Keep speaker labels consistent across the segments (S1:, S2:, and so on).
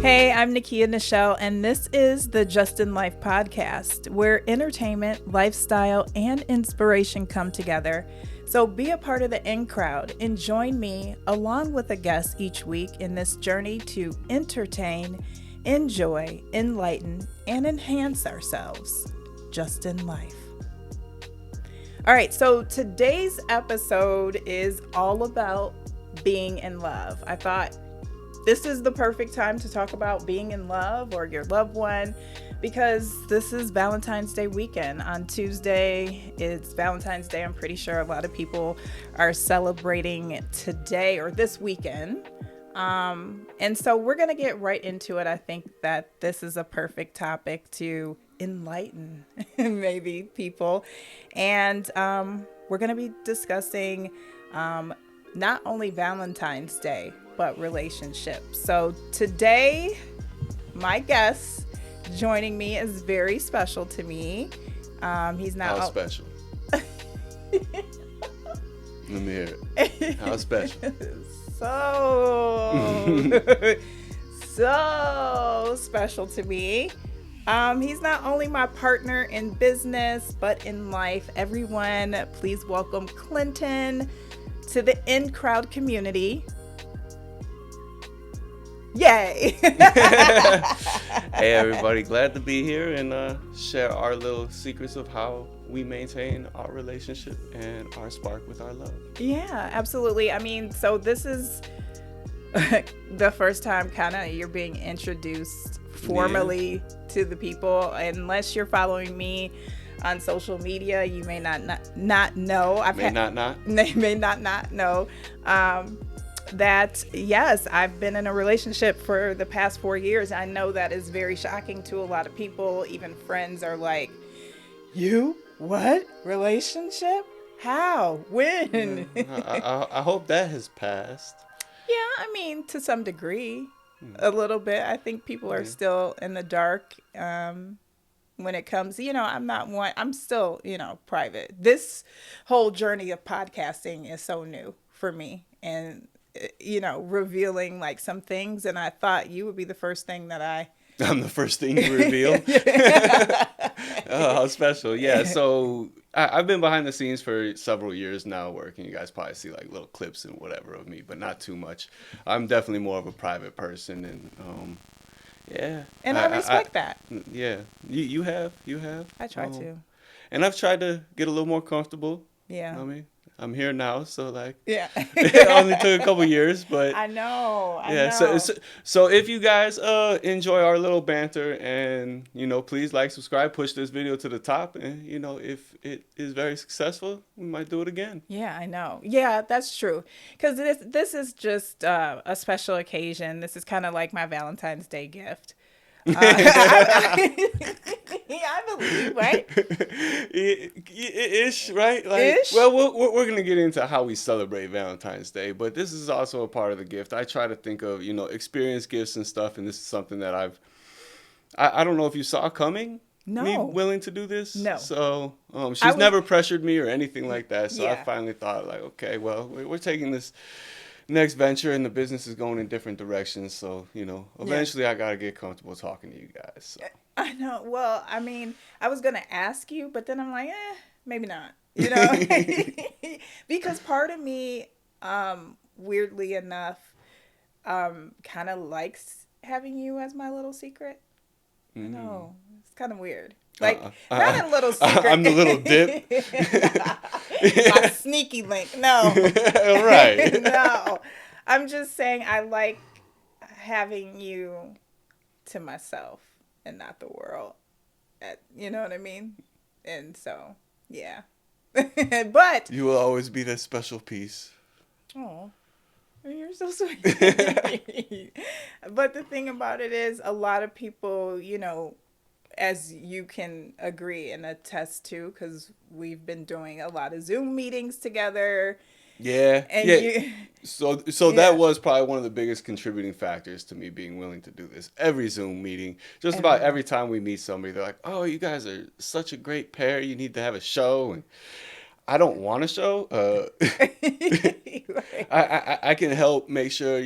S1: Hey, I'm Nekia Nichelle, and this is the Just in Life podcast, where entertainment, lifestyle, and inspiration come together. So be a part of the in crowd and join me along with a guest each week in this journey to entertain, enjoy, enlighten, and enhance ourselves just in life. All right, so today's episode is all about being in love. I thought this is the perfect time to talk about being in love or your loved one because this is Valentine's Day weekend. On Tuesday, it's Valentine's Day. I'm pretty sure a lot of people are celebrating it today or this weekend. And so we're going to get right into it. I think that this is a perfect topic to enlighten maybe people. And we're going to be discussing not only Valentine's Day, but relationships. So today, my guest joining me is very special to me. He's not
S2: How special? Let me hear it. How special?
S1: So special to me. He's not only my partner in business, but in life. Everyone, please welcome Clinton to the in crowd community. Yay!
S2: Hey everybody, glad to be here and share our little secrets of how we maintain our relationship and our spark with our love.
S1: Yeah, absolutely. I mean, so this is the first time kind of you're being introduced formally to the people. Unless you're following me on social media, you may not know. They may not know. That yes, I've been in a relationship for the past 4 years. I know that is very shocking to a lot of people. Even friends are like, "You what relationship? How? When?"
S2: I hope that has passed.
S1: Yeah, I mean to some degree, a little bit. I think people are still in the dark when it comes. I'm still private. This whole journey of podcasting is so new for me, and revealing like some things, and I thought you would be the first thing that
S2: I'm the first thing you reveal. Oh, how special. Yeah, so I've been behind the scenes for several years now working. You guys probably see like little clips and whatever of me, but not too much. I'm definitely more of a private person, and yeah.
S1: And I respect that.
S2: Yeah, you have.
S1: I try to.
S2: And I've tried to get a little more comfortable.
S1: Yeah.
S2: I mean, I'm here now, so like,
S1: yeah,
S2: it only took a couple years, but
S1: I know.
S2: So if you guys enjoy our little banter, and please like, subscribe, push this video to the top, and if it is very successful, we might do it again.
S1: Yeah, I know. Yeah, that's true. Because this is just a special occasion. This is kind of like my Valentine's Day gift. I believe, right?
S2: Ish, right? Like,
S1: Ish?
S2: Well, we're going to get into how we celebrate Valentine's Day, but this is also a part of the gift. I try to think of, experience gifts and stuff, and this is something that I don't know if you saw coming.
S1: No.
S2: Me willing to do this?
S1: No.
S2: So she's never pressured me or anything like that, so
S1: Yeah.
S2: I finally thought, like, okay, well, we're taking this next venture and the business is going in different directions, so eventually I gotta get comfortable talking to you guys, so.
S1: I know. Well, I mean, I was gonna ask you, but then I'm like, maybe not, because part of me, weirdly enough, kind of likes having you as my little secret. I know, it's kind of weird. Like, not a little secret.
S2: I'm the little dip.
S1: My sneaky link. No.
S2: Right.
S1: No. I'm just saying I like having you to myself and not the world. You know what I mean? And so, yeah. But
S2: you will always be that special piece.
S1: Oh, you're so sweet. But the thing about it is a lot of people, as you can agree and attest to, because we've been doing a lot of Zoom meetings together.
S2: Yeah.
S1: And
S2: yeah. So that was probably one of the biggest contributing factors to me being willing to do this. Every Zoom meeting, just about every time we meet somebody, they're like, "Oh, you guys are such a great pair. You need to have a show." And I don't want to show.
S1: Right.
S2: I can help make sure,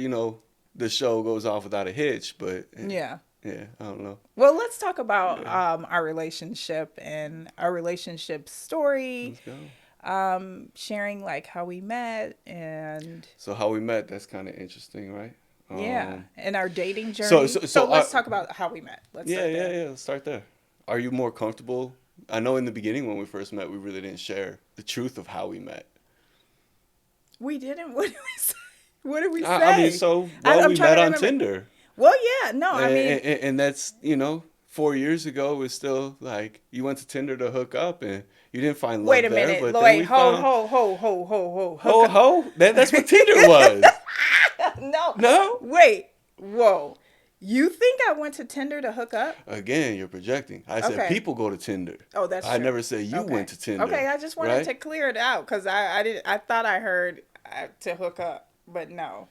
S2: the show goes off without a hitch, but
S1: Yeah.
S2: yeah, I don't know.
S1: Well, let's talk about
S2: Yeah,
S1: our relationship and our relationship story.
S2: let's go.
S1: Sharing like how we met and
S2: So how we met, that's kind of interesting, right?
S1: yeah, and our dating
S2: So,
S1: journey.
S2: so,
S1: So
S2: so,
S1: let's talk about how we met. Let's
S2: yeah,
S1: start
S2: yeah,
S1: there.
S2: yeah. Let's start there. Are you more comfortable? I know in the beginning when we first met, we really didn't share the truth of how we met.
S1: We didn't. What did we say? What did we
S2: I mean,
S1: say?
S2: so, well,
S1: I'm
S2: we
S1: trying
S2: met
S1: to
S2: on
S1: remember.
S2: Tinder.
S1: Well, yeah, no, I mean,
S2: And that's, 4 years ago was still like you went to Tinder to hook up and you didn't find
S1: wait
S2: love
S1: a
S2: there,
S1: minute.
S2: but then
S1: Wait,
S2: we found
S1: ho. Hook
S2: ho
S1: up.
S2: ho. That's what Tinder was.
S1: No.
S2: No?
S1: Wait. Whoa. You think I went to Tinder to hook up?
S2: Again, you're projecting. I said
S1: Okay.
S2: people go to Tinder.
S1: Oh, that's
S2: I
S1: true.
S2: never said you
S1: Okay.
S2: went to Tinder.
S1: Okay, I just wanted
S2: right?
S1: to clear it out because I thought I heard to hook up, but no.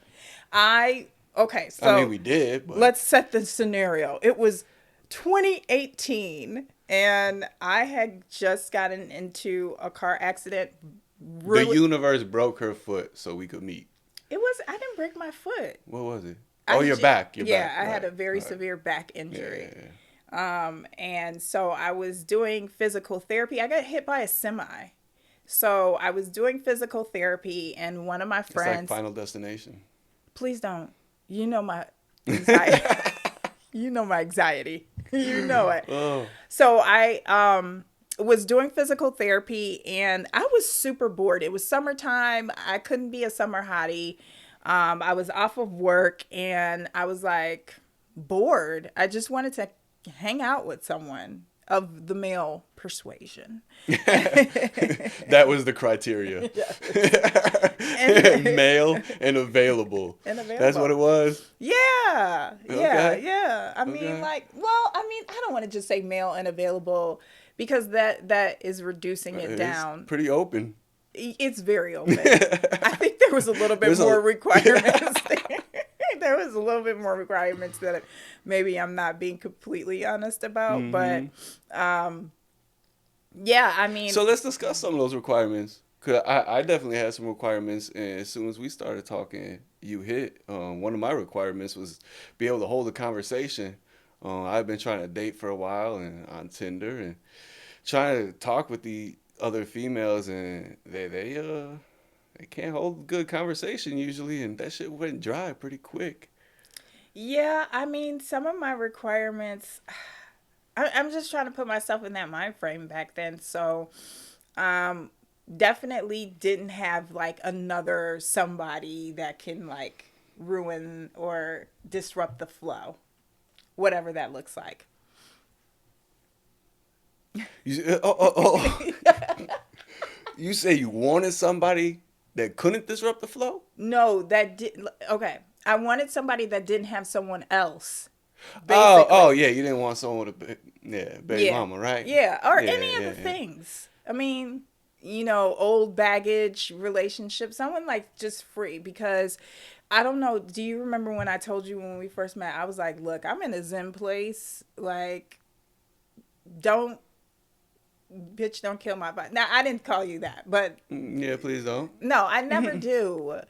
S1: I okay. So
S2: I mean, we did, but
S1: let's set the scenario. It was 2018, and I had just gotten into a car accident.
S2: the universe broke her foot so we could meet.
S1: It was. I didn't break my foot.
S2: What was it?
S1: I
S2: Oh, your
S1: ju-
S2: back. Your
S1: yeah,
S2: back.
S1: I had
S2: Right,
S1: a very
S2: right.
S1: severe back
S2: Yeah,
S1: injury.
S2: yeah, yeah.
S1: And so I was doing physical therapy. I got hit by a semi. So I was doing physical therapy, and one of my
S2: It's like
S1: friends.
S2: Final Destination.
S1: Please don't. You know my anxiety. You know my anxiety. You know it.
S2: Oh.
S1: So I was doing physical therapy, and I was super bored. It was summertime. I couldn't be a summer hottie. I was off of work, and I was like bored. I just wanted to hang out with someone of the male persuasion.
S2: That was the criteria. Male and available.
S1: And available.
S2: That's what it was.
S1: Yeah.
S2: Okay.
S1: I mean,
S2: Okay.
S1: I don't want to just say male and available because that is reducing it
S2: It's
S1: down.
S2: pretty open.
S1: It's very open. I think there was a little bit
S2: There's
S1: more
S2: a-
S1: requirements there. There was a little bit more requirements that maybe I'm not being completely honest about, but yeah, I mean,
S2: So let's discuss some of those requirements. Cause I definitely had some requirements, and as soon as we started talking, you hit. One of my requirements was be able to hold a conversation. I've been trying to date for a while and on Tinder and trying to talk with the other females, and they can't hold a good conversation usually, and that shit went dry pretty quick.
S1: yeah, I mean, some of my requirements, I'm just trying to put myself in that mind frame back then. So, definitely didn't have like another somebody that can like ruin or disrupt the flow, whatever that looks like.
S2: Oh. You say you wanted somebody that couldn't disrupt the flow?
S1: No, that did. Okay, I wanted somebody that didn't have someone else.
S2: Oh, yeah, you didn't want someone with baby
S1: Yeah.
S2: mama, right?
S1: Yeah, or
S2: Yeah,
S1: any other
S2: yeah.
S1: things. I mean, old baggage relationship, someone like just free because I don't know. Do you remember when I told you when we first met? I was like, look, I'm in a Zen place. Like, don't, bitch, don't kill my vibe. Now, I didn't call you that, but
S2: Yeah, please don't.
S1: no, I never do.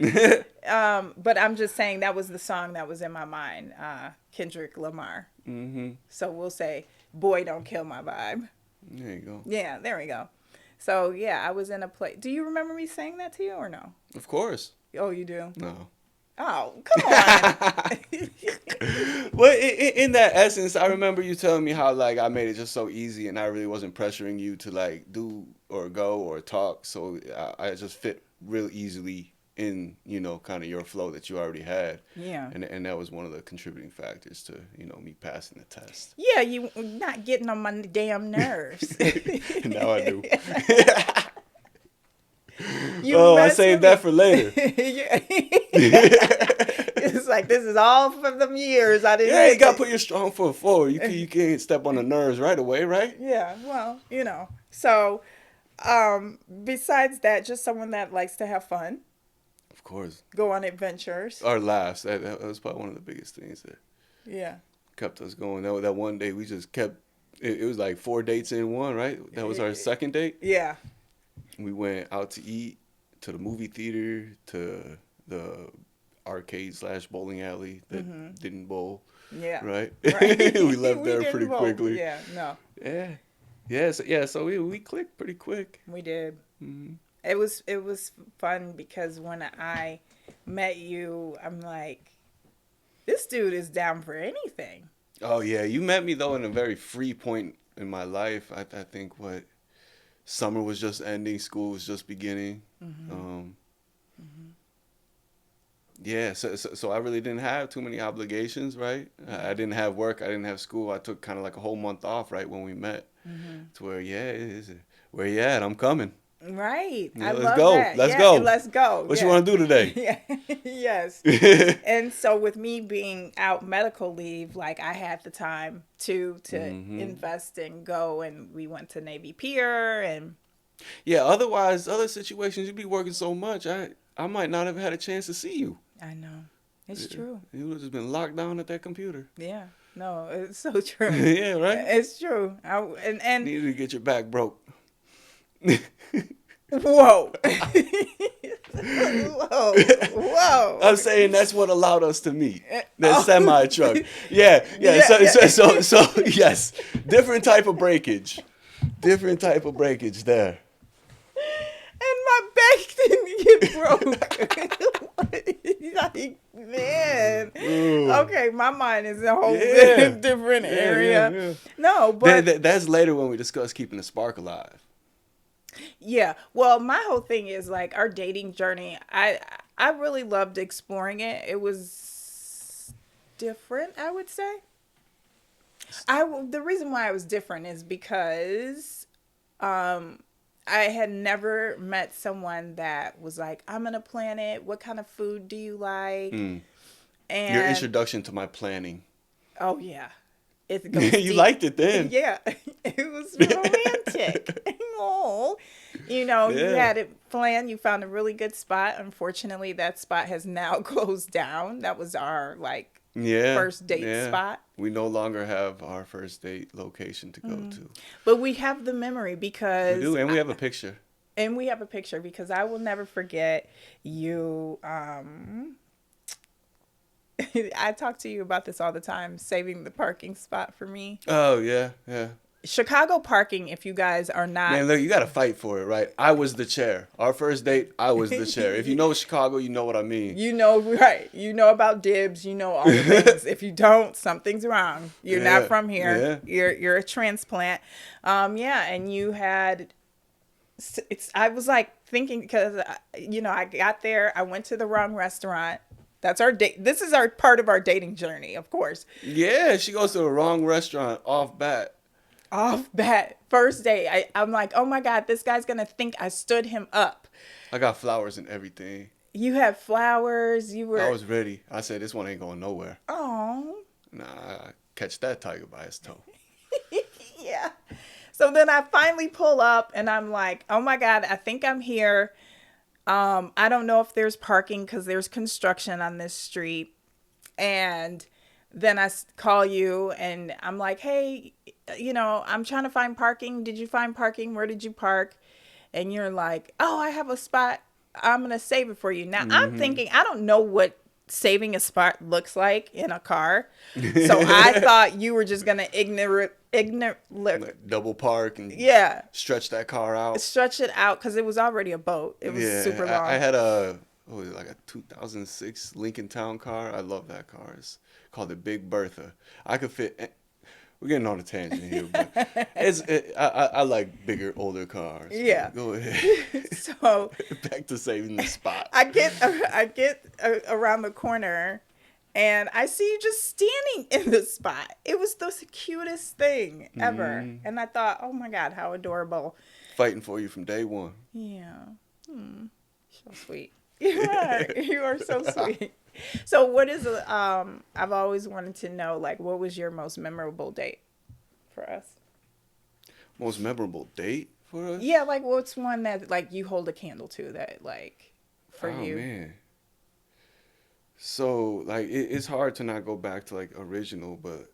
S1: But I'm just saying that was the song that was in my mind, Kendrick Lamar.
S2: Mm-hmm.
S1: So we'll say, boy, don't kill my vibe.
S2: There you go.
S1: Yeah, there we go. So yeah, I was in a place. Do you remember me saying that to you or no?
S2: Of course.
S1: Oh, you do?
S2: No.
S1: Oh, come on.
S2: But in that essence, I remember you telling me how like I made it just so easy, and I really wasn't pressuring you to like do or go or talk. So I just fit real easily in kind of your flow that you already had.
S1: Yeah.
S2: And that was one of the contributing factors to me passing the test.
S1: Yeah, you not getting on my damn nerves.
S2: Now I do.
S1: You
S2: I
S1: mess
S2: saved
S1: with
S2: that for later.
S1: Yeah. It's like this is all for them years I didn't.
S2: Yeah, you
S1: make
S2: gotta
S1: it.
S2: put your strong foot forward. You can't step on the nerves right away, right?
S1: Yeah, well, So, besides that, just someone that likes to have fun,
S2: Of course.
S1: go on adventures.
S2: Our laughs. That was probably one of the biggest things that
S1: Yeah.
S2: kept us going. That one day we just kept. It was like 4 dates in one, right? That was our second date.
S1: Yeah.
S2: We went out to eat, to the movie theater, to the arcade / bowling alley that didn't bowl.
S1: Yeah.
S2: Right?
S1: Right.
S2: We left
S1: We
S2: there pretty
S1: didn't vote.
S2: quickly.
S1: Yeah. No.
S2: Yeah. So we clicked pretty quick.
S1: We did.
S2: Hmm.
S1: It was fun because when I met you, I'm like, this dude is down for anything.
S2: Oh yeah, you met me though in a very free point in my life. I think what summer was just ending, school was just beginning. Um, yeah, so I really didn't have too many obligations, right? I didn't have work, I didn't have school. I took kind of like a whole month off right when we met. To where where you at? I'm coming.
S1: Right.
S2: Yeah,
S1: I
S2: let's
S1: love
S2: go.
S1: that.
S2: Let's
S1: Yeah,
S2: go.
S1: let's go.
S2: What
S1: Yeah.
S2: you want to do today?
S1: Yeah. Yes. And so with me being out medical leave, like I had the time to invest and go, and we went to Navy Pier and
S2: Yeah. Otherwise, other situations you'd be working so much, I might not have had a chance to see you.
S1: I know. It's true.
S2: You would have just been locked down at that computer.
S1: Yeah. No, it's so true.
S2: Yeah, right.
S1: It's true. And
S2: Needed to get your back broke.
S1: whoa. Whoa. Whoa.
S2: I'm saying that's what allowed us to meet. That
S1: Oh.
S2: semi truck. Yeah. So yes, different type of breakage. Different type of breakage there.
S1: And my back didn't get broke. Like, man.
S2: Ooh.
S1: Okay, my mind is in a whole
S2: Yeah.
S1: different area.
S2: Yeah.
S1: No, but
S2: That's later when we discuss keeping the spark alive.
S1: yeah. Well, my whole thing is like our dating journey. I really loved exploring it. It was different, I would say. The reason why it was different is because I had never met someone that was like, I'm gonna plan it. What kind of food do you like? And
S2: Your introduction to my planning.
S1: oh yeah, it goes
S2: You
S1: deep.
S2: liked it then.
S1: Yeah, it was romantic. Oh, you had it planned. You found a really good spot. Unfortunately, that spot has now closed down. That was our first date spot.
S2: We no longer have our first date location to go to.
S1: But we have the memory because
S2: We do, and we have a picture.
S1: And we have a picture because I will never forget you. I talk to you about this all the time, saving the parking spot for me.
S2: Oh, yeah.
S1: Chicago parking, if you guys are not.
S2: Man, look, you got to fight for it, right? I was the chair. Our first date, I was the chair. If you know Chicago, you know what I mean.
S1: You know, right. You know about dibs. You know all the things. If you don't, something's wrong. You're not from here.
S2: Yeah.
S1: You're a transplant. And you had. I was like thinking because, I got there. I went to the wrong restaurant. That's our date. This is our part of our dating journey, of course.
S2: Yeah, she goes to the wrong restaurant off bat.
S1: First day, I'm like, oh my God, this guy's gonna think I stood him up.
S2: I got flowers and everything.
S1: You had flowers.
S2: I was ready. I said, this one ain't going nowhere.
S1: Oh.
S2: Nah, I catch that tiger by his toe.
S1: Yeah. So then I finally pull up and I'm like, oh my God, I think I'm here. I don't know if there's parking because there's construction on this street. And then I call you and I'm like, hey, I'm trying to find parking. Did you find parking? Where did you park? And you're like, oh, I have a spot. I'm going to save it for you. Now, I'm thinking, I don't know what saving a spot looks like in a car. So I thought you were just going to
S2: Like double park and stretch that car out.
S1: Stretch it out because it was already a boat. It was super long.
S2: I had a 2006 Lincoln Town car. I love that car. It's called the Big Bertha. I could fit. We're getting on a tangent here, but I like bigger, older cars.
S1: Yeah.
S2: Go ahead.
S1: So
S2: back to saving the spot.
S1: I get around the corner, and I see you just standing in the spot. It was the cutest thing ever, and I thought, oh my God, how adorable.
S2: Fighting for you from day one.
S1: Yeah. So sweet. You are so sweet. So what is I've always wanted to know, like, what was your most memorable date for us?
S2: Most memorable date for us?
S1: Yeah, like what's one that like you hold a candle to that like for you? Oh man.
S2: So like it's hard to not go back to like original, but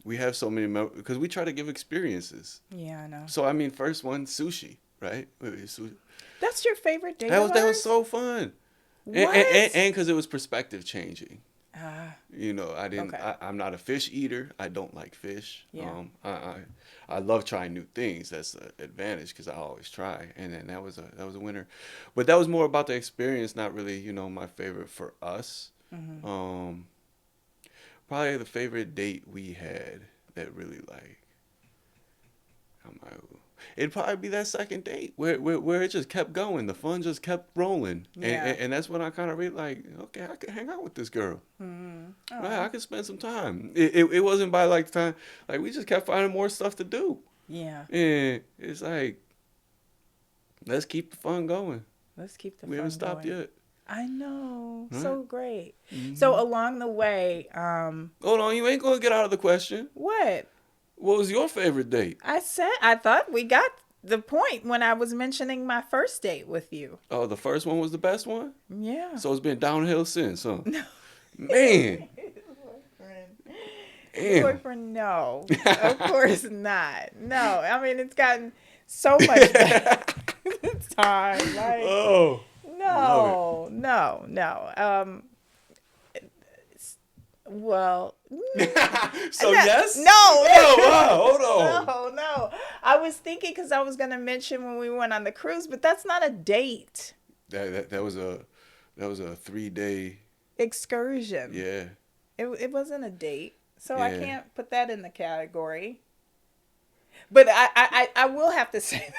S2: we have so many because we try to give experiences.
S1: Yeah, I know.
S2: So I mean, first one, sushi. right?
S1: That's your favorite date?
S2: That was so fun.
S1: What?
S2: And because it was perspective changing.
S1: Ah,
S2: You know,
S1: okay.
S2: I'm not a fish eater. I don't like fish.
S1: Yeah.
S2: I love trying new things. That's an advantage because I always try. And then that was a winner. But that was more about the experience, not really, you know, my favorite for us.
S1: Mm-hmm.
S2: Um, Probably the favorite date we had that really like, I'm like, it'd probably be that second date where it just kept going. The fun just kept rolling.
S1: Yeah.
S2: And that's when I kind of really like, okay, I could hang out with this girl.
S1: Mm-hmm.
S2: Right,
S1: Oh.
S2: I could spend some time. It wasn't by like the time, like we just kept finding more stuff to do.
S1: Yeah.
S2: And it's like, let's keep the fun going.
S1: Let's keep the
S2: We
S1: fun
S2: haven't stopped
S1: going.
S2: yet.
S1: I know.
S2: Right?
S1: So great.
S2: Mm-hmm.
S1: So along the way,
S2: Hold on, you ain't gonna get out of the question.
S1: what?
S2: What was your favorite date?
S1: I thought we got the point when I was mentioning my first date with you.
S2: Oh, the first one was the best one?
S1: Yeah.
S2: So it's been downhill since, huh?
S1: No.
S2: Man. Damn.
S1: Boyfriend, no. Of course not. No. I mean, it's gotten so much better with time. Like,
S2: Oh.
S1: no, no, no. Well,
S2: So yes?
S1: no.
S2: Oh, wow, hold on.
S1: No, no. I was thinking because I was going to mention when we went on the cruise, but that's not a date.
S2: That was a 3-day.
S1: Excursion.
S2: Yeah.
S1: It wasn't a date. So I
S2: Yeah.
S1: can't put that in the category. But I will have to say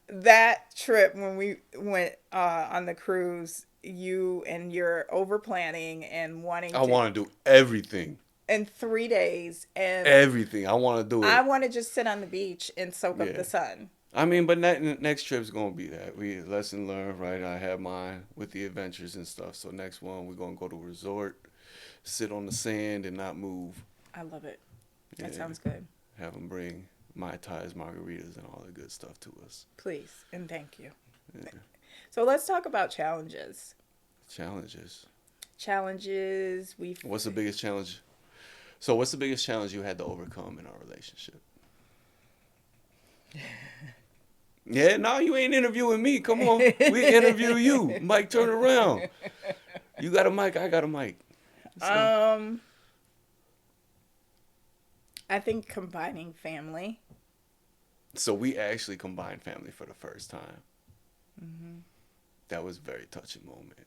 S1: that trip when we went on the cruise, you and your over planning and wanting
S2: I
S1: to
S2: want to do everything.
S1: in 3 days, and
S2: Everything. I want to do it.
S1: I want to just sit on the beach and soak up
S2: Yeah.
S1: the sun.
S2: I mean, but next trip's gonna be that. We lesson learned, right? I had mine with the adventures and stuff. So next one, we're gonna go to a resort, sit on the sand and not move.
S1: I love it. That
S2: Yeah.
S1: sounds good.
S2: Have them bring Mai Tais, margaritas, and all the good stuff to us.
S1: Please and thank you.
S2: Yeah.
S1: So let's talk about challenges.
S2: Challenges.
S1: Challenges
S2: What's the biggest challenge? So what's the biggest challenge you had to overcome in our relationship? Yeah, no, you ain't interviewing me. Come on. We interview you. Mike, turn around. You got a mic, I got a mic. So,
S1: I think combining family.
S2: so we actually combined family for the first time.
S1: Mm-hmm.
S2: That was a very touching moment.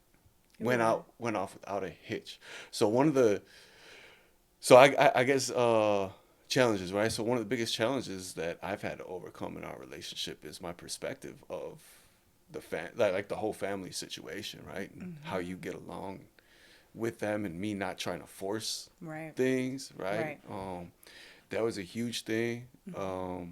S1: It
S2: Went
S1: was.
S2: off without a hitch. So I guess challenges, right? So one of the biggest challenges that I've had to overcome in our relationship is my perspective of the like the whole family situation, right? And how you get along with them, and me not trying to force
S1: Right.
S2: things, right?
S1: Right.
S2: That was a huge thing.
S1: Mm-hmm.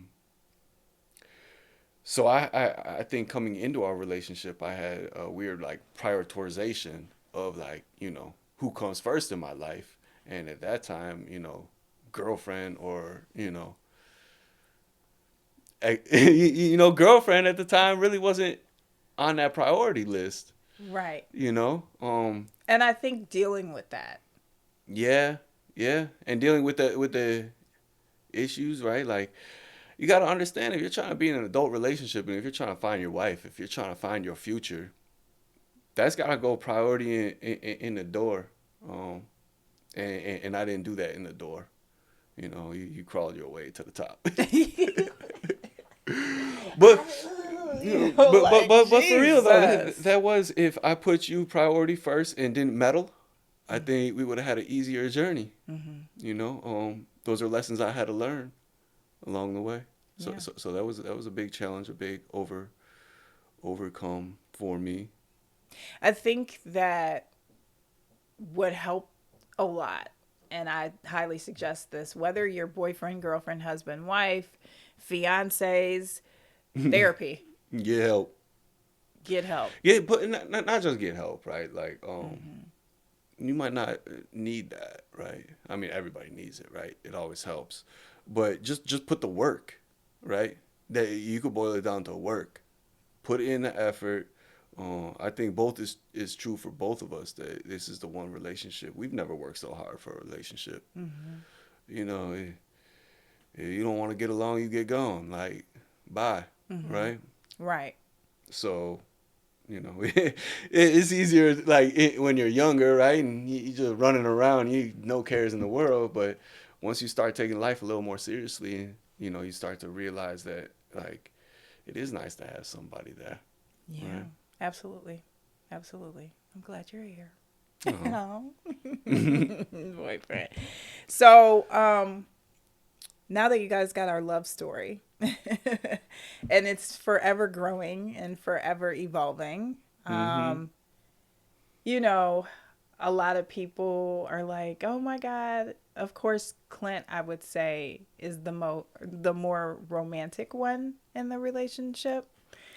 S2: So I think coming into our relationship, I had a weird like prioritization of like, you know, who comes first in my life. And at that time, you know, girlfriend or, you know, girlfriend at the time really wasn't on that priority list,
S1: Right.
S2: you know?
S1: And I think dealing with that.
S2: Yeah. And dealing with the issues, right? Like, you got to understand, if you're trying to be in an adult relationship and if you're trying to find your wife, if you're trying to find your future, that's got to go priority in the door. And I didn't do that in the door. You know, you crawled your way to the top. But for real though, that was, if I put you priority first and didn't meddle, I think we would have had an easier journey.
S1: Mm-hmm.
S2: You know, those are lessons I had to learn along the way. So
S1: Yeah.
S2: so that was a big challenge, a big overcome for me.
S1: I think that would help a lot, and I highly suggest this, whether you're boyfriend, girlfriend, husband, wife, fiancés, therapy.
S2: Get help.
S1: Get help.
S2: Yeah, but not just get help, right? Like, you might not need that, right? I mean, everybody needs it, right? It always helps, but just put the work, right? That you could boil it down to work. Put in the effort. I think both is true for both of us. That this is the one relationship we've never worked so hard for a relationship.
S1: Mm-hmm.
S2: You know, if you don't want to get along, you get gone. Like, bye,
S1: Mm-hmm.
S2: right?
S1: Right.
S2: So, it's easier when you're younger, right? And you just running around, no cares in the world. But once you start taking life a little more seriously, you start to realize that like it is nice to have somebody there,
S1: Yeah.
S2: right?
S1: Absolutely. Absolutely. I'm glad you're here.
S2: Uh-huh.
S1: Oh. Boyfriend. So, now that you guys got our love story, and it's forever growing and forever evolving,
S2: Mm-hmm.
S1: you know, a lot of people are like, "Oh my God!" Of course, Clint, I would say, is the more romantic one in the relationship.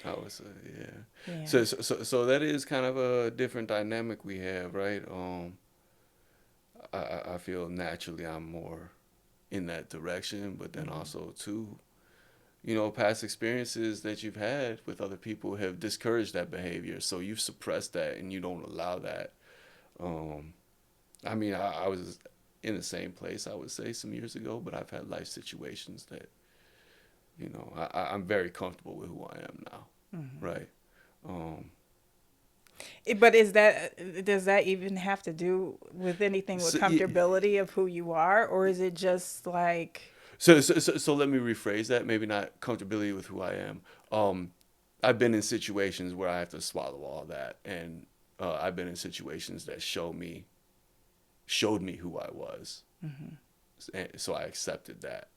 S2: I would say, yeah.
S1: Yeah.
S2: So that is kind of a different dynamic we have, right? I feel naturally I'm more in that direction, but then
S1: Mm-hmm.
S2: also too, past experiences that you've had with other people have discouraged that behavior. So you've suppressed that and you don't allow that. Um, I mean, I was in the same place, I would say, some years ago, but I've had life situations that, I'm very comfortable with who I am now,
S1: Mm-hmm.
S2: right? Um,
S1: But is that does that even have to do with anything with
S2: so,
S1: comfortability of who you are, or is it just like,
S2: so let me rephrase that. Maybe not comfortability with who I am. Um, I've been in situations where I have to swallow all that, and I've been in situations that showed me who I was,
S1: mm-hmm,
S2: and so I accepted that.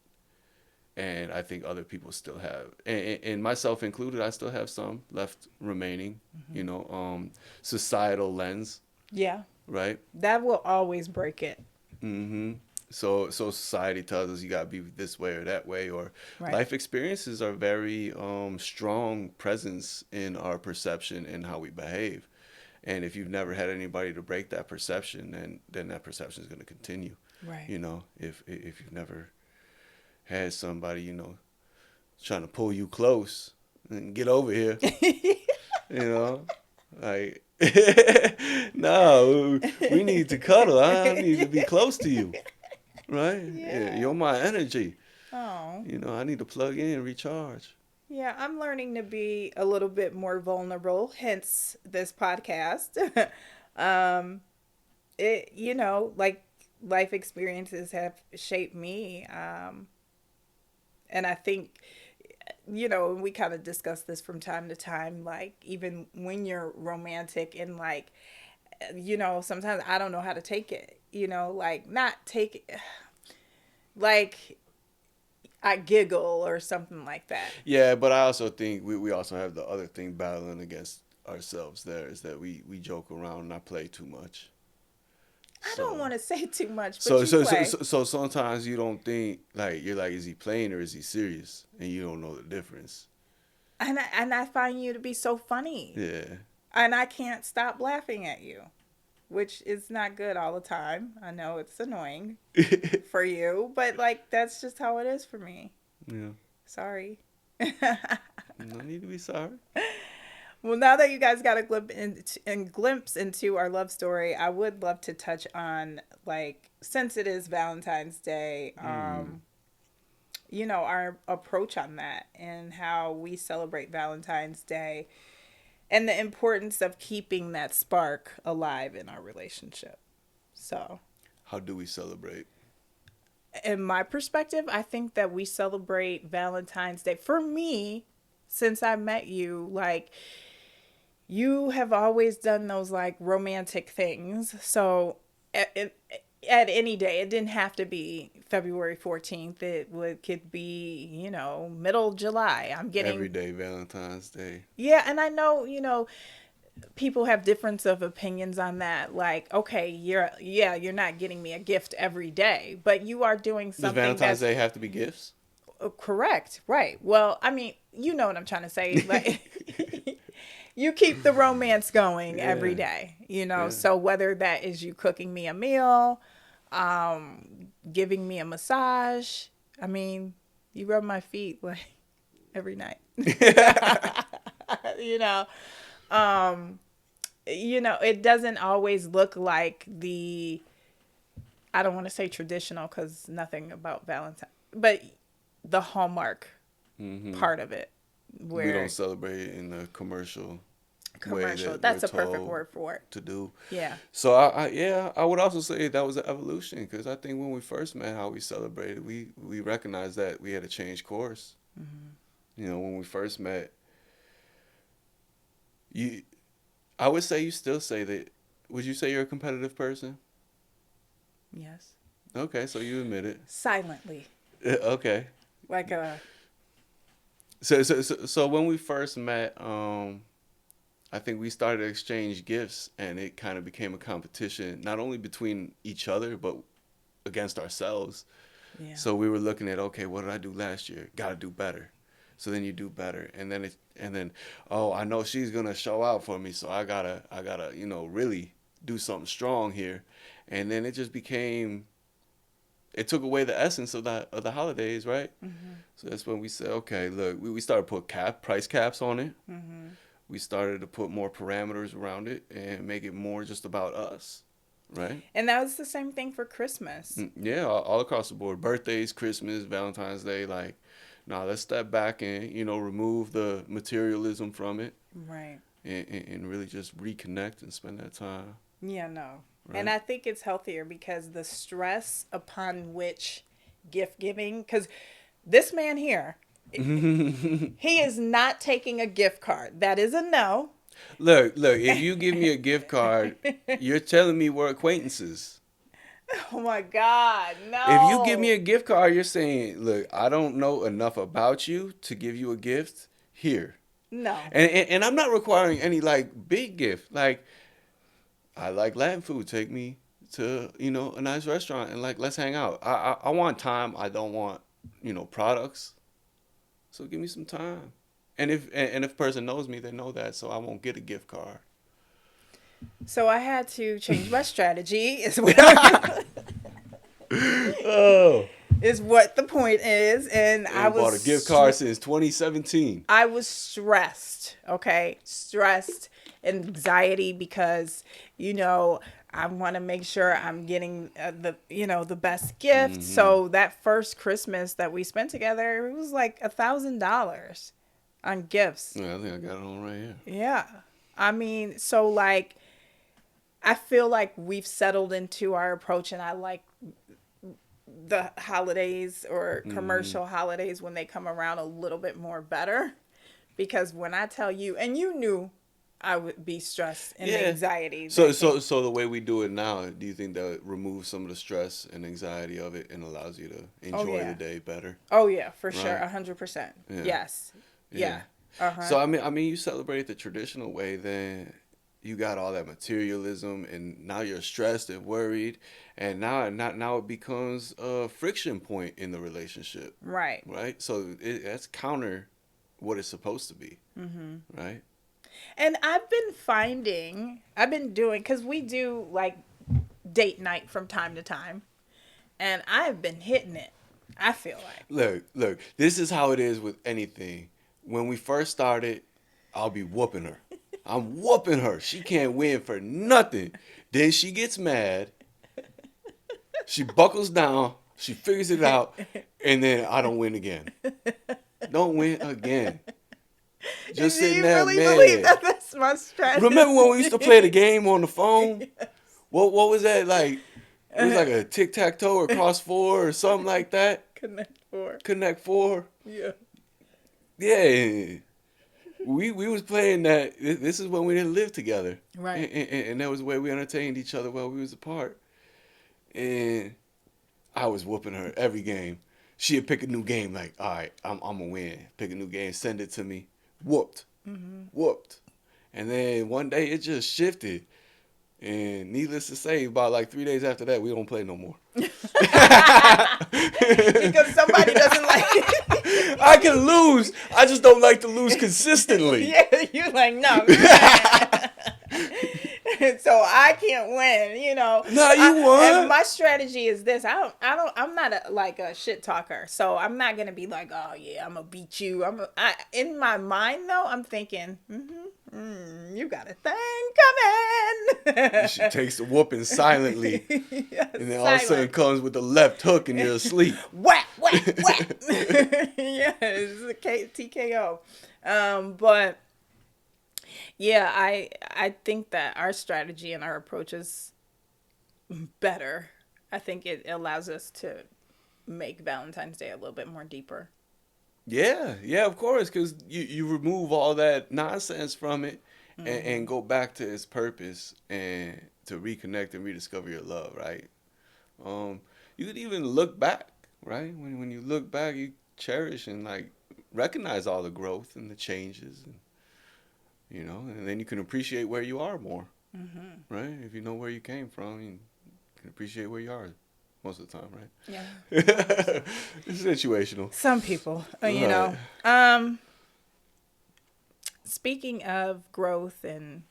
S2: And I think other people still have, and myself included, I still have some left remaining.
S1: mm-hmm.
S2: Societal lens,
S1: Yeah,
S2: right?
S1: that will always break it.
S2: Mm-hmm. So society tells us you gotta be this way or that way, or
S1: Right.
S2: life experiences are very strong presence in our perception and how we behave. And if you've never had anybody to break that perception, then that perception is going to continue.
S1: Right.
S2: If you've never had somebody trying to pull you close and get over here, you know, like no, we need to cuddle. I need to be close to you, right? Yeah,
S1: Yeah.
S2: you're my energy.
S1: Oh.
S2: I need to plug in, recharge.
S1: Yeah, I'm learning to be a little bit more vulnerable, hence this podcast. um like life experiences have shaped me, and I think, we kind of discuss this from time to time, like even when you're romantic and like, sometimes I don't know how to take it, like not take it, like I giggle or something like that.
S2: Yeah, but I also think we also have the other thing battling against ourselves there is that we joke around and I play too much.
S1: I don't
S2: So
S1: want to say too much, but
S2: so
S1: you
S2: so so
S1: play.
S2: so, so sometimes you don't think like you're like is he playing or is he serious and you don't know the difference.
S1: And I find you to be so funny.
S2: Yeah.
S1: And I can't stop laughing at you, which is not good all the time. I know it's annoying for you, but like that's just how it is for me.
S2: Yeah.
S1: Sorry.
S2: No need to be sorry.
S1: Well, now that you guys got a glimpse into our love story, I would love to touch on, like, since it is Valentine's Day,
S2: Mm.
S1: our approach on that and how we celebrate Valentine's Day and the importance of keeping that spark alive in our relationship. So,
S2: How do we celebrate?
S1: in my perspective, I think that we celebrate Valentine's Day. For me, since I met you, like, you have always done those like romantic things. So at any day, it didn't have to be February 14th. Could be, middle July. I'm getting,
S2: Everyday Valentine's Day.
S1: yeah, and I know, people have difference of opinions on that. Like, okay, you're not getting me a gift every day, but you are doing
S2: Does
S1: something
S2: Valentine's
S1: that's
S2: Day have to be gifts?
S1: correct, right? Well, I mean, you know what I'm trying to say, like you keep the romance going every
S2: Yeah.
S1: day,
S2: Yeah.
S1: so whether that is you cooking me a meal, giving me a massage, I mean, you rub my feet like every night. you know um it doesn't always look like the, I don't want to say traditional because nothing about Valentine, but the Hallmark
S2: Mm-hmm.
S1: part of it.
S2: We don't
S1: Where
S2: celebrate it in the commercial way
S1: commercial,
S2: that
S1: that's
S2: we're
S1: a perfect
S2: told
S1: word for it.
S2: to do.
S1: Yeah.
S2: So yeah, I would also say that was an evolution because I think when we first met, how we celebrated, we recognized that we had to change course. You know, when we first met, you, I would say you still say that. Would you say you're a competitive person?
S1: Yes.
S2: Okay, so you admit it.
S1: Silently.
S2: Okay.
S1: Like a
S2: So when we first met, I think we started to exchange gifts, and it kind of became a competition, not only between each other, but against ourselves.
S1: yeah.
S2: So we were looking at, okay, what did I do last year? Got to do better. So then you do better, and then, oh, I know she's gonna show out for me, so I gotta, really do something strong here, and then it just became. It took away the essence of the holidays, right? So that's when we said, okay, look, we started to put price caps on it. We started to put more parameters around it and make it more just about us, right?
S1: And that was the same thing for Christmas.
S2: Yeah, all across the board. Birthdays, Christmas, Valentine's Day, like, nah, let's step back and, remove the materialism from it
S1: Right.
S2: and really just reconnect and spend that time.
S1: Yeah, no.
S2: Right.
S1: And I think it's healthier because the stress upon which gift giving, because this man here, he is not taking a gift card. That is a no.
S2: Look, if you give me a gift card, you're telling me we're acquaintances.
S1: Oh my God, no.
S2: If you give me a gift card, you're saying, look, I don't know enough about you to give you a gift here.
S1: No.
S2: And I'm not requiring any like big gift. Like, I like Latin food. Take me to, a nice restaurant and like let's hang out. I want time. I don't want, products. So give me some time. And if a person knows me, they know that, so I won't get a gift card.
S1: So I had to change my strategy.
S2: Oh.
S1: Is what the point is, and I was
S2: bought a gift card since 2017.
S1: I was stressed, okay? Stressed and anxiety because, I want to make sure I'm getting the best gift. So that first Christmas that we spent together, it was like $1,000 on gifts.
S2: Yeah, I think I got it on right here.
S1: Yeah. I mean, so like, I feel like we've settled into our approach, and I like the holidays or commercial holidays when they come around a little bit more better, because when I tell you, and you knew I would be stressed and anxiety.
S2: So the way we do it now, do you think that removes some of the stress and anxiety of it and allows you to enjoy the day better?
S1: Oh yeah, for sure, 100%. Yes. Yeah.
S2: So I mean, you celebrate the traditional way, then you got all that materialism, and now you're stressed and worried, and now it becomes a friction point in the relationship.
S1: Right.
S2: Right. So that's counter what it's supposed to be. Right.
S1: And I've been doing, because we do like date night from time to time, and I've been hitting it, I feel like.
S2: Look, this is how it is with anything. When we first started, I'll be whooping her. I'm whooping her. She can't win for nothing. Then she gets mad. She buckles down. She figures it out. And then I don't win again. Don't win again. Just sitting there,
S1: really
S2: man.
S1: Believe that that's my strategy?
S2: Remember when we used to play the game on the phone? Yes. What was that like? It was like a tic-tac-toe or cross four or something like that. Connect four.
S1: Yeah.
S2: Yeah. We was playing that. This is when we didn't live together.
S1: Right.
S2: And that was the way we entertained each other while we was apart. And I was whooping her every game. She'd pick a new game, like, all right, I'm going to win. Pick a new game, send it to me. Whooped. Whooped. And then one day it just shifted. And needless to say, about like 3 days after that, we don't play no more.
S1: Because somebody doesn't like it.
S2: I can lose. I just don't like to lose consistently.
S1: Yeah, you're like, no. So I can't win,
S2: No, you won.
S1: And my strategy is this: I'm not a shit talker, so I'm not gonna be like, oh yeah, I'm gonna beat you. In my mind though, I'm thinking, You got a thing coming.
S2: She takes the whooping silently.
S1: Yes,
S2: And then all of a sudden comes with the left hook and you're asleep.
S1: Whack, whack, whack. Yes, TKO. But yeah, I think that our strategy and our approach is better. I think it allows us to make Valentine's Day a little bit more deeper.
S2: Yeah, of course, because you remove all that nonsense from it and go back to its purpose and to reconnect and rediscover your love, right? You could even look back, right? When you look back, you cherish and like recognize all the growth and the changes, and and then you can appreciate where you are more, right? If you know where you came from, you can appreciate where you are most of the time, right?
S1: Yeah.
S2: It's situational.
S1: Some people, you
S2: Right.
S1: know. Speaking of growth and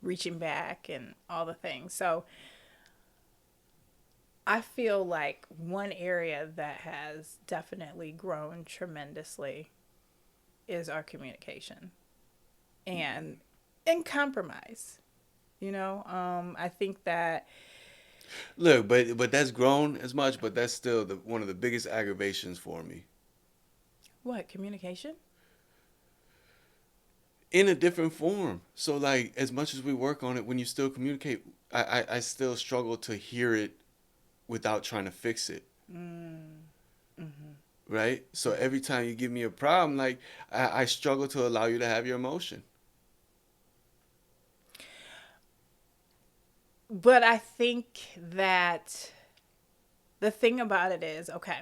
S1: reaching back and all the things. So I feel like one area that has definitely grown tremendously is our communication and compromise. I think that
S2: Look, but that's grown as much, but that's still one of the biggest aggravations for me.
S1: what communication?
S2: In a different form. So like as much as we work on it, when you still communicate, I still struggle to hear it without trying to fix it. Right? So every time you give me a problem, like I struggle to allow you to have your emotion.
S1: But I think that the thing about it is, okay,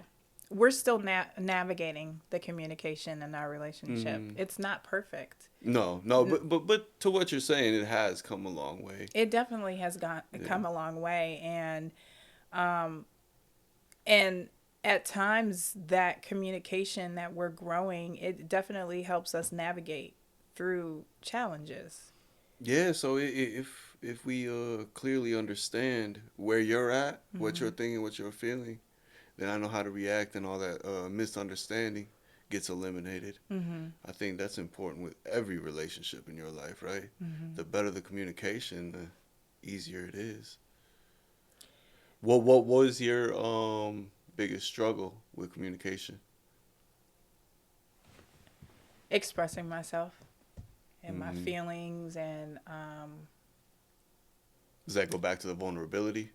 S1: we're still navigating the communication in our relationship. It's not perfect.
S2: No, but to what you're saying, it has come a long way.
S1: It definitely has come a long way, and at times that communication that we're growing, it definitely helps us navigate through challenges.
S2: Yeah, so if we clearly understand where you're at, what you're thinking, what you're feeling, then I know how to react, and all that misunderstanding gets eliminated. I think that's important with every relationship in your life, right? The better the communication, the easier it is. What was your biggest struggle with communication?
S1: Expressing myself and my feelings, and
S2: Does that go back to the vulnerability?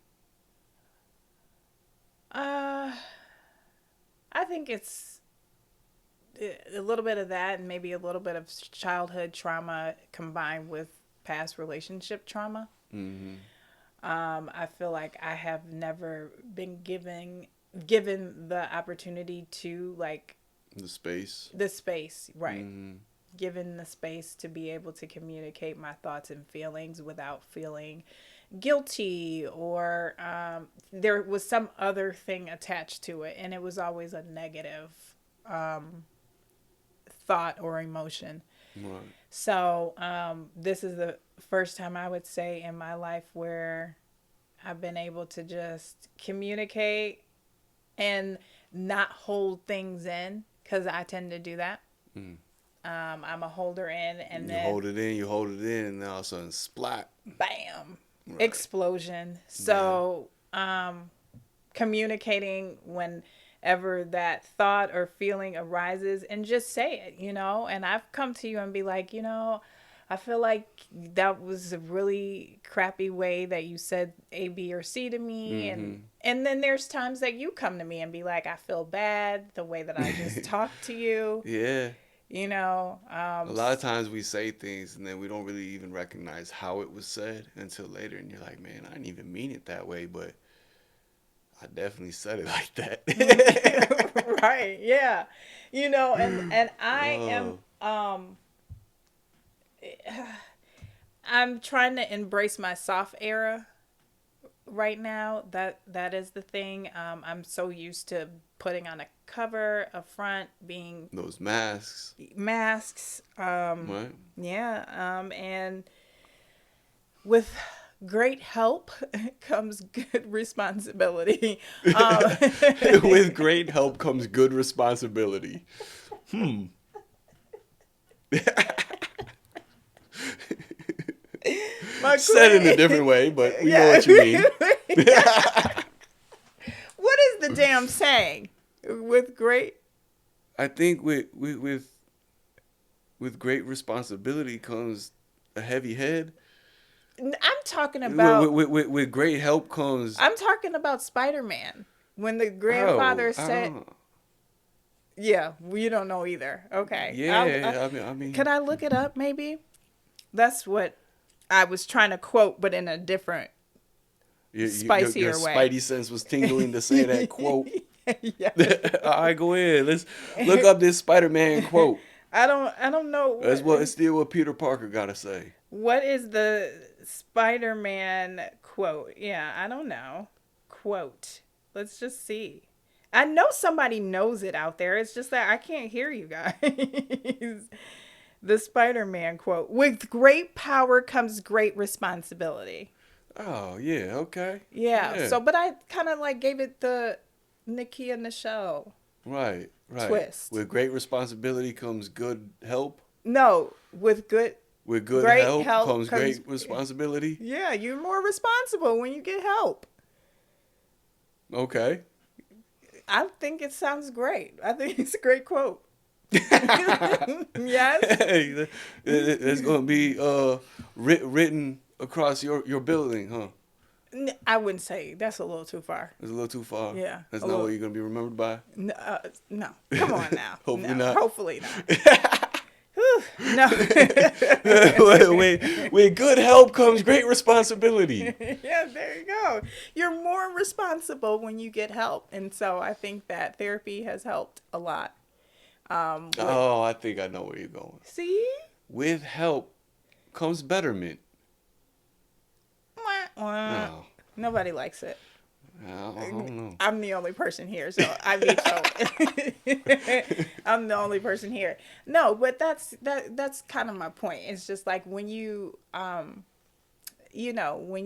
S1: I think it's a little bit of that, and maybe a little bit of childhood trauma combined with past relationship trauma. I feel like I have never been given the opportunity to, like,
S2: The space.
S1: the space, right? Given the space to be able to communicate my thoughts and feelings without feeling guilty, or there was some other thing attached to it, and it was always a negative thought or emotion.
S2: Right.
S1: So this is the first time I would say in my life where I've been able to just communicate and not hold things in, because I tend to do that. I'm a holder in, and then
S2: You hold it in, and then all of a sudden, splat.
S1: bam,
S2: Right.
S1: explosion. So communicating whenever that thought or feeling arises, and just say it, and I've come to you and be like, I feel like that was a really crappy way that you said A, B, or C to me. And then there's times that you come to me and be like, I feel bad the way that I just talked to you.
S2: Yeah.
S1: A
S2: A lot of times we say things and then we don't really even recognize how it was said until later. And you're like, man, I didn't even mean it that way, but I definitely said it like that.
S1: Right. Yeah. And I am, I'm trying to embrace my soft era right now. That is the thing. I'm so used to putting on a cover, a front, being
S2: Those masks. Right.
S1: Yeah. And with great help comes good responsibility.
S2: With great help comes good responsibility. Said in a different way, but we know what you mean.
S1: What is the damn saying? With great,
S2: I think with great responsibility comes a heavy head.
S1: I'm talking about.
S2: With great help comes.
S1: I'm talking about Spider-Man when the grandfather said. Yeah, you don't know either. Okay.
S2: Yeah, I mean.
S1: Can I look it up? Maybe that's what I was trying to quote, but in a different, spicier
S2: your
S1: way.
S2: Spidey sense was tingling to say that quote.
S1: Yeah.
S2: All right, go ahead. Let's look up this Spider-Man quote.
S1: I don't know.
S2: It's still what Peter Parker gotta say.
S1: What is the Spider-Man quote? Yeah, I don't know. Quote. Let's just see. I know somebody knows it out there. It's just that I can't hear you guys. The Spider-Man quote. With great power comes great responsibility.
S2: Oh, yeah, okay.
S1: Yeah. So, but I kind of like gave it the Nekia Nichelle.
S2: Right.
S1: Twist.
S2: With great responsibility comes good help.
S1: No, with great
S2: help comes great responsibility.
S1: Yeah, you're more responsible when you get help.
S2: Okay.
S1: I think it sounds great. I think it's a great quote. Yes.
S2: Hey, it's going to be written across your building, huh?
S1: I wouldn't say that's a little too far.
S2: It's a little too far.
S1: Yeah.
S2: That's not what you're going to be remembered by?
S1: No. Come on now.
S2: Hopefully not.
S1: Hopefully not. No.
S2: With good help comes great responsibility.
S1: Yeah, there you go. You're more responsible when you get help. And so I think that therapy has helped a lot.
S2: I think I know where you're going.
S1: See?
S2: With help comes betterment.
S1: No. Nobody likes it.
S2: I don't know.
S1: I'm the only person here, so I veto. I'm the only person here. No, but that's kind of my point. It's just like when you, when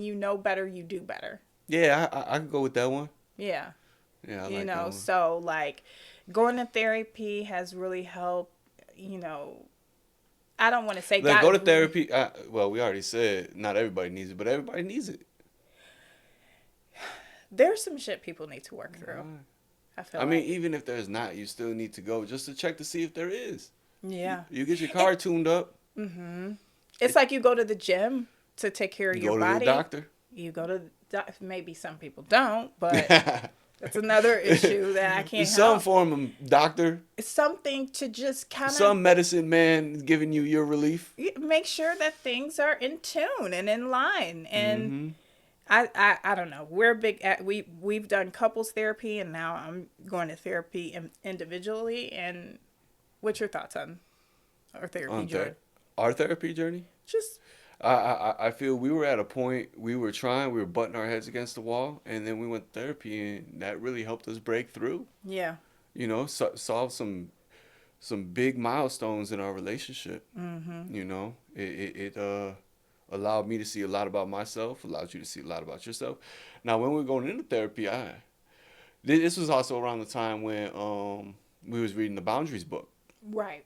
S1: you know better, you do better.
S2: Yeah, I can go with that one.
S1: Yeah.
S2: Yeah, I like that one.
S1: So like going to therapy has really helped, I don't want to say
S2: go to therapy. Well, we already said not everybody needs it, but everybody needs it.
S1: There's some shit people need to work through. I
S2: mean, even if there's not, you still need to go just to check to see if there is.
S1: Yeah.
S2: You get your car tuned up.
S1: Mm-hmm. It's like you go to the gym to take care of your body.
S2: You go to the doctor.
S1: You go to maybe some people don't, but that's another issue that I can't help.
S2: Some form of doctor.
S1: It's something to just kind of...
S2: Some medicine man giving you your relief.
S1: Make sure that things are in tune and in line. And I don't know. We're big at... We've done couples therapy, and now I'm going to therapy individually. And what's your thoughts on our therapy journey?
S2: Our therapy journey?
S1: Just...
S2: I feel we were at a point, we were butting our heads against the wall, and then we went to therapy, and that really helped us break through.
S1: Yeah.
S2: Solve some big milestones in our relationship.
S1: Mm-hmm.
S2: It allowed me to see a lot about myself, allowed you to see a lot about yourself. Now, when we were going into therapy, this was also around the time when we was reading the Boundaries book.
S1: Right.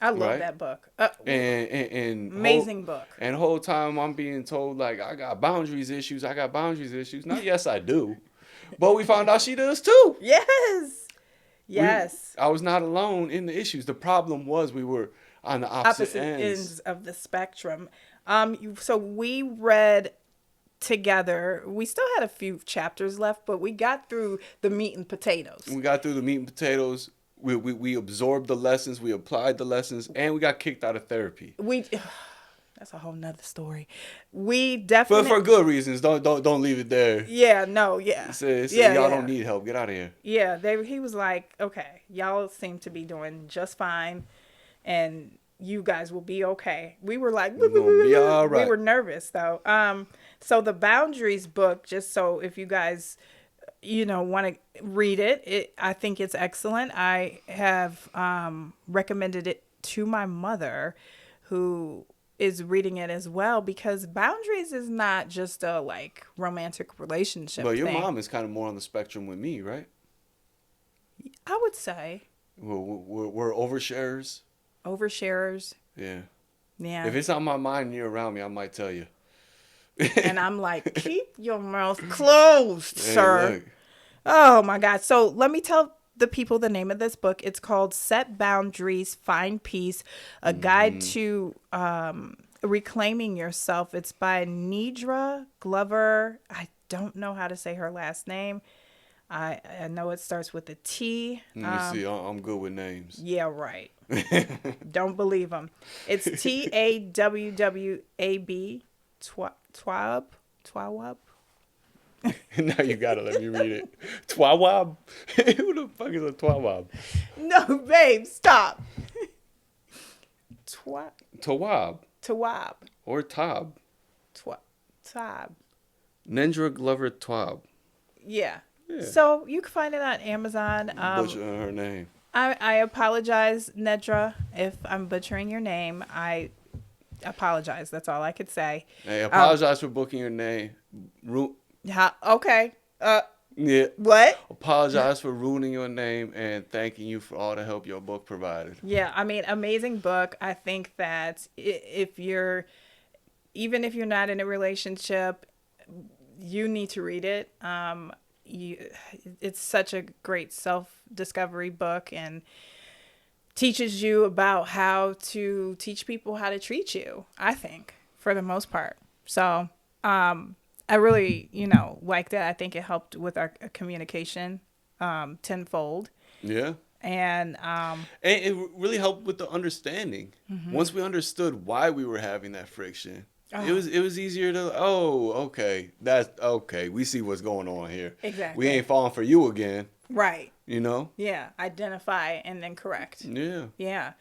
S1: I love that book.
S2: And
S1: amazing book.
S2: And the whole time I'm being told, like, I got boundaries issues. Now, yes, I do. But we found out she does too.
S1: Yes.
S2: I was not alone in the issues. The problem was we were on the opposite ends
S1: of the spectrum. So we read together. We still had a few chapters left, but we got through the meat and potatoes. We absorbed the lessons, we applied the lessons, and we got kicked out of therapy. That's a whole nother story. We definitely...
S2: for good reasons. Don't leave it there.
S1: Yeah, no, yeah.
S2: Y'all don't need help. Get out of here.
S1: Yeah, he was like, okay, y'all seem to be doing just fine, and you guys will be okay. We were like,
S2: we're gonna be all right.
S1: We were nervous though. So the Boundaries book, just so if you guys want to read it, I think it's excellent. I have recommended it to my mother, who is reading it as well, because boundaries is not just a romantic relationship
S2: But your
S1: thing.
S2: mom is kind of more on the spectrum with me, right?
S1: I would say
S2: we're oversharers.
S1: Yeah.
S2: If it's on my mind and you're around me, I might tell you.
S1: And I'm like, keep your mouth closed,
S2: Hey,
S1: sir.
S2: look.
S1: Oh my God. So let me tell the people the name of this book. It's called Set Boundaries, Find Peace, a guide to reclaiming yourself. It's by Nedra Glover. I don't know how to say her last name. I know it starts with a T.
S2: Let me see. I'm good with names.
S1: Yeah, right. Don't believe them. It's Tawwab. Twawab.
S2: Now you gotta let me read it. Twawab? Who the fuck is a twawab?
S1: No, babe, stop.
S2: Tawab
S1: Tawab.
S2: or Tab.
S1: Tab.
S2: Nendra Glover Twab.
S1: Yeah.
S2: Yeah.
S1: So you can find it on Amazon.
S2: Butchering her name.
S1: I apologize, Nedra, if I'm butchering your name. I apologize. That's all I could say.
S2: Hey, apologize for booking your name.
S1: Okay.
S2: Yeah.
S1: What?
S2: Apologize for ruining your name and thanking you for all the help your book provided.
S1: Yeah, I mean, amazing book. I think that even if you're not in a relationship, you need to read it. It's such a great self-discovery book and teaches you about how to teach people how to treat you, I think, for the most part. So, I really, liked it. I think it helped with our communication tenfold.
S2: Yeah.
S1: And
S2: it really helped with the understanding. Once we understood why we were having that friction, it was easier to, okay, that's okay. We see what's going on here.
S1: Exactly.
S2: We ain't falling for you again.
S1: Right.
S2: Yeah.
S1: Identify and then correct.
S2: Yeah.
S1: Yeah.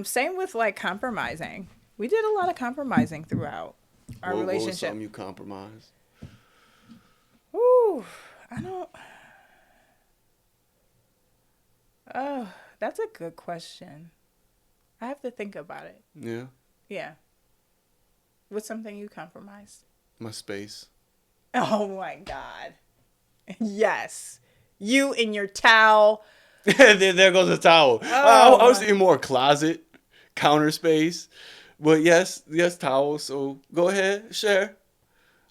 S1: Same with like compromising. We did a lot of compromising throughout our relationship.
S2: What was something you compromised?
S1: Ooh, I don't. Oh, that's a good question. I have to think about it.
S2: Yeah.
S1: Yeah. What's something you compromised?
S2: My space.
S1: Oh my God. Yes. You and your towel.
S2: there goes the towel. I was thinking more closet, counter space. But yes, towel. So go ahead, share.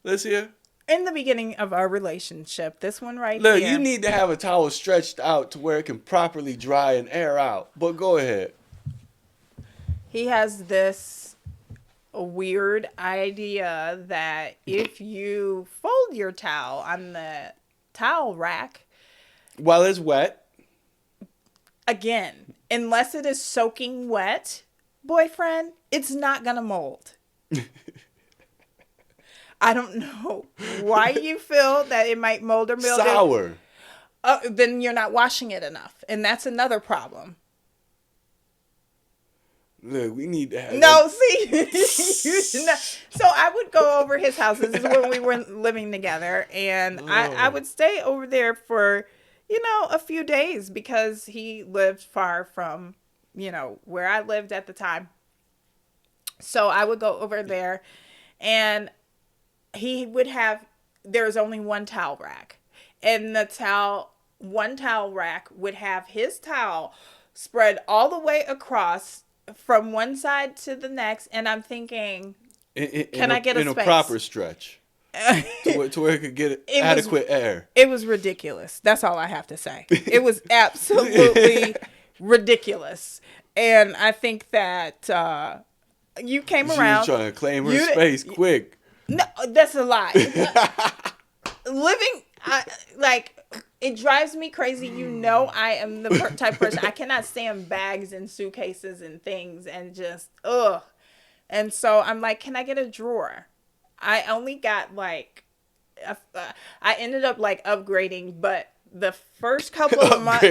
S2: Let's hear.
S1: In the beginning of our relationship, this one right
S2: Look,
S1: here.
S2: you need to have a towel stretched out to where it can properly dry and air out. But go ahead.
S1: He has this weird idea that if you fold your towel on the towel rack,
S2: while it's wet,
S1: again, unless it is soaking wet, boyfriend, it's not gonna mold. I don't know why you feel that it might mold or mildew.
S2: Sour.
S1: Then you're not washing it enough, and that's another problem.
S2: Look, we need to have.
S1: No, see, so I would go over his house. This is when we were living together, and I would stay over there for, a few days because he lived far from, where I lived at the time. So I would go over there, and he would have. There's only one towel rack, and one towel rack would have his towel spread all the way across from one side to the next, and I'm thinking, can I get a space?
S2: In a proper stretch. to where it could get adequate air.
S1: It was ridiculous. That's all I have to say. It was absolutely ridiculous. And I think that you came around.
S2: She was trying to claim her space quick.
S1: No, that's a lie. It drives me crazy. I am the type of person. I cannot stand bags and suitcases and things and just, ugh. And so I'm like, can I get a drawer? I only got I ended up upgrading, but the first couple of months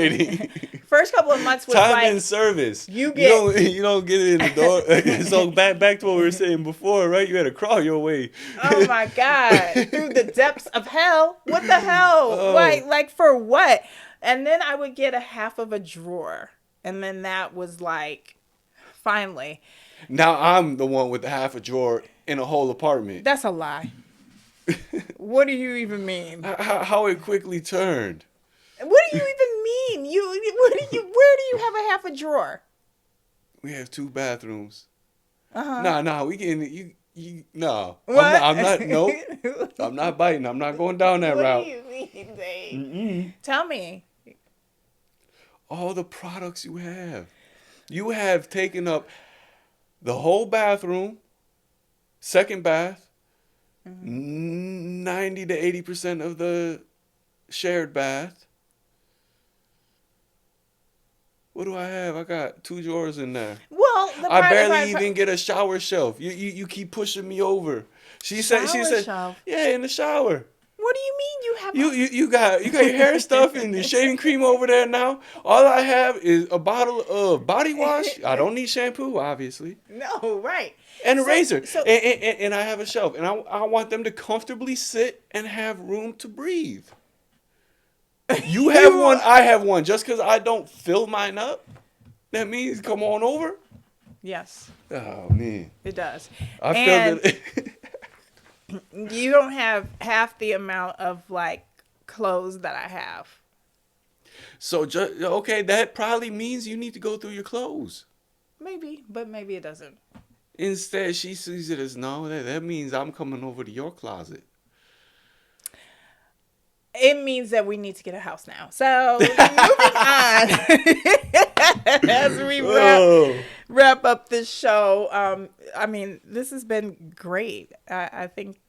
S1: was
S2: time in service. You don't get it in the door. So back to what we were saying before, right? You had to crawl your way.
S1: Oh my God, through the depths of hell. What the hell? Like for what? And then I would get a half of a drawer, and then that was finally.
S2: Now I'm the one with the half a drawer in a whole apartment.
S1: That's a lie. What do you even mean?
S2: How it quickly turned.
S1: What do you even mean? Where do you have a half a drawer?
S2: We have 2 bathrooms.
S1: Uh-huh.
S2: Nah, we getting No,
S1: What?
S2: I'm not. Nope. I'm not biting. I'm not going down that route.
S1: What do you mean, Dave? Tell me.
S2: All the products you have. You have taken up the whole bathroom, second bath, 90 to 80% of the shared bath. What do I have? I got 2 drawers in there.
S1: Well,
S2: I barely even get a shower shelf. You keep pushing me over. She said,
S1: shelf.
S2: yeah, in the shower.
S1: What do you mean you have?
S2: You got your hair stuff and the shaving cream over there now. All I have is a bottle of body wash. I don't need shampoo, obviously.
S1: No, right.
S2: And a razor. And I have a shelf. And I want them to comfortably sit and have room to breathe. You have one, I have one. Just because I don't fill mine up, that means come on over?
S1: Yes.
S2: Oh, man.
S1: It does.
S2: I feel that.
S1: You don't have half the amount of, like, clothes that I have.
S2: So, okay, that probably means you need to go through your clothes.
S1: Maybe, but maybe it doesn't.
S2: Instead, she sees it as, no, that means I'm coming over to your closet.
S1: It means that we need to get a house now. So, moving on. As we wrap up this show. I mean, this has been great. I think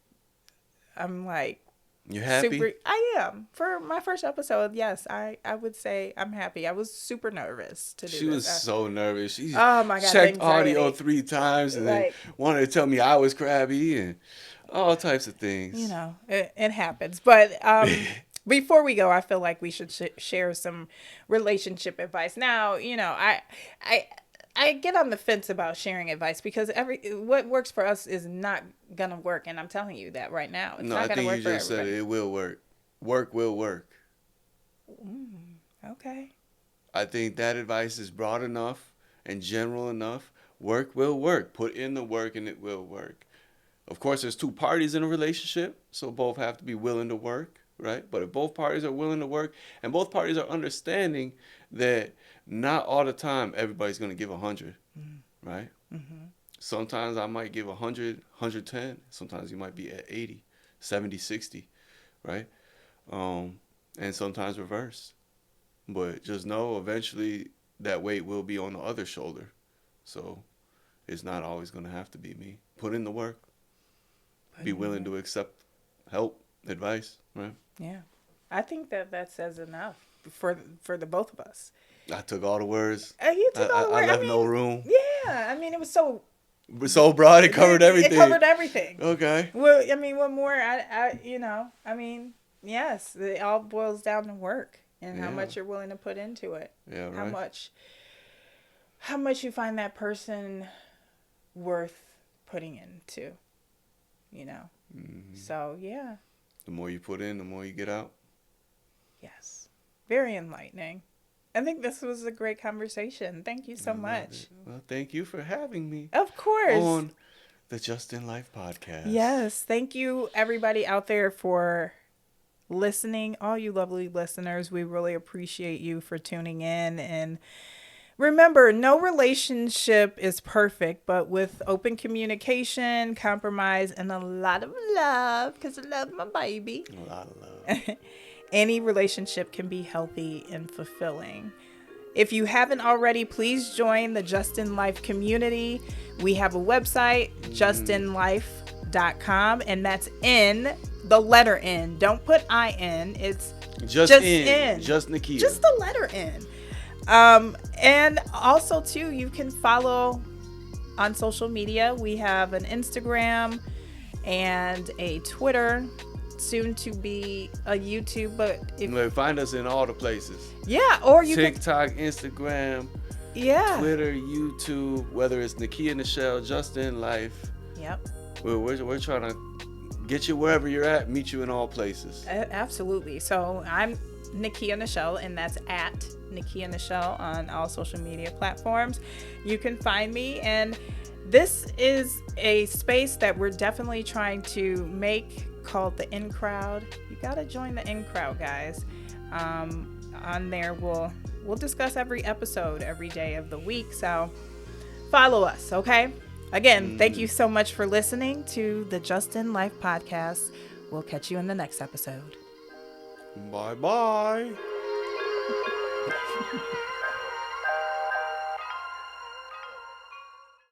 S1: I'm like...
S2: You happy?
S1: I am. For my first episode, yes, I would say I'm happy. I was super nervous to do this.
S2: She was so nervous. She
S1: oh my God,
S2: checked audio 3 times and then wanted to tell me I was crabby and all types of things.
S1: You know, it happens. But before we go, I feel like we should share some relationship advice. Now, you know, I get on the fence about sharing advice because what works for us is not gonna work, and I'm telling you that right now. It's not gonna work for everybody. No, I think you just said
S2: it will work. Work will work.
S1: Okay.
S2: I think that advice is broad enough and general enough. Work will work. Put in the work, and it will work. Of course, there's 2 parties in a relationship, so both have to be willing to work, right? But if both parties are willing to work and both parties are understanding that not all the time everybody's going to give 100, right? Mm-hmm. Sometimes I might give 100, 110. Sometimes you might be at 80, 70, 60, right? And sometimes reverse. But just know eventually that weight will be on the other shoulder. So it's not always going to have to be me. Put in the work. Be willing to accept help, advice, right?
S1: Yeah. I think that says enough for the both of us.
S2: I took all the words.
S1: You took all the words.
S2: I left no room.
S1: Yeah. I mean, it was so
S2: broad. It covered everything.
S1: It covered everything.
S2: Okay.
S1: Well, I mean, what more? Yes, it all boils down to work and how much you're willing to put into it.
S2: Yeah, right.
S1: How much you find that person worth putting into, you know. Mm-hmm. So, yeah.
S2: The more you put in, the more you get out.
S1: Yes. Very enlightening. I think this was a great conversation. Thank you so much.
S2: Well, thank you for having me.
S1: Of course.
S2: On the Just in Life podcast.
S1: Yes. Thank you, everybody out there, for listening. All you lovely listeners, we really appreciate you for tuning in. And remember, no relationship is perfect, but with open communication, compromise, and a lot of love, because I love my baby.
S2: A lot of love.
S1: Any relationship can be healthy and fulfilling. If you haven't already, please join the Just in Life community. We have a website, justinlife.com, and that's in the letter N. Don't put I-N. It's just in.
S2: Just Nekia.
S1: Just the letter N. And also, too, you can follow on social media. We have an Instagram and a Twitter, soon to be a YouTube. But
S2: find us in all the places.
S1: Yeah, or you
S2: TikTok, Instagram, Twitter, YouTube, whether it's Nekia, Nichelle, Just in Life.
S1: Yep.
S2: We're trying to get you wherever you're at, meet you in all places.
S1: Absolutely. So I'm Nekia Nichelle, and that's at Nekia Nichelle on all social media platforms. You can find me, and this is a space that we're definitely trying to make called the In Crowd. You gotta join the In Crowd, guys. On there, we'll discuss every episode every day of the week. So follow us, okay? Again, thank you so much for listening to the Just in Life podcast. We'll catch you in the next episode.
S2: Bye-bye.